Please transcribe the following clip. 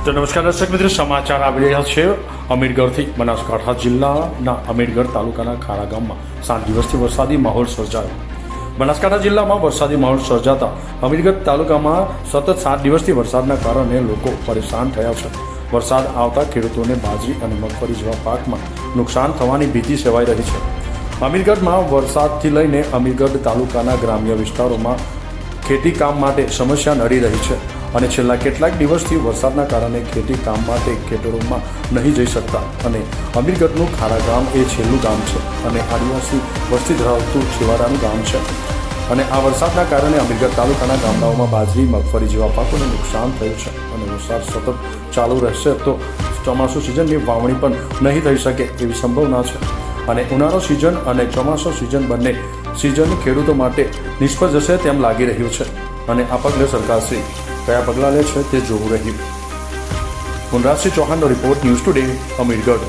તો નમસ્કાર દર્શક મિત્રો, સમાચાર આવી રહ્યા છે અમીરગઢથી. બનાસકાંઠા જિલ્લાના અમીરગઢ તાલુકાના ખારા ગામમાં 7 દિવસથી વરસાદી માહોલ સર્જાયો. બનાસકાંઠા જિલ્લામાં વરસાદી માહોલ સર્જાતા અમીરગઢ તાલુકામાં સતત 7 દિવસથી વરસાદના કારણે લોકો પરેશાન થયા છે. વરસાદ આવતા ખેડૂતોને બાજરી અને મગફળી જેવા પાકમાં નુકસાન થવાની ભીતિ સેવાઈ રહી છે. અમીરગઢમાં વરસાદથી લઈને અમીરગઢ તાલુકાના ગ્રામ્ય વિસ્તારોમાં ખેતી કામ માટે સમસ્યા નડી રહી છે અને છેલ્લા કેટલાક દિવસથી વરસાદના કારણે ખેતી કામ માટે ખેતરોમાં નહીં જઈ શકતા. અને અમીરગઢનું ખારા ગામ એ છેલ્લું ગામ છે અને આદિવાસી વસ્તી ધરાવતું છેવાડાનું ગામ છે. અને આ વરસાદના કારણે અમીરગઢ તાલુકાના ગામડાઓમાં બાજરી મગફળી જેવા પાકોને નુકસાન થયું છે અને વરસાદ સતત ચાલુ રહેશે તો ચોમાસું સિઝનની વાવણી પણ નહીં થઈ શકે એવી સંભાવના છે. અને ઉનાળો સિઝન અને ચોમાસું સિઝન બંને સિઝન ખેડૂતો માટે નિષ્ફળ જશે તેમ લાગી રહ્યું છે. અને આ પગલે સરકારશ્રી કયા પગલાં લે છે તે જોવું રહ્યું. મુનરાજસિંહ ચૌહાણનો રિપોર્ટ, ન્યૂઝ ટુડે, અમીરગઢ.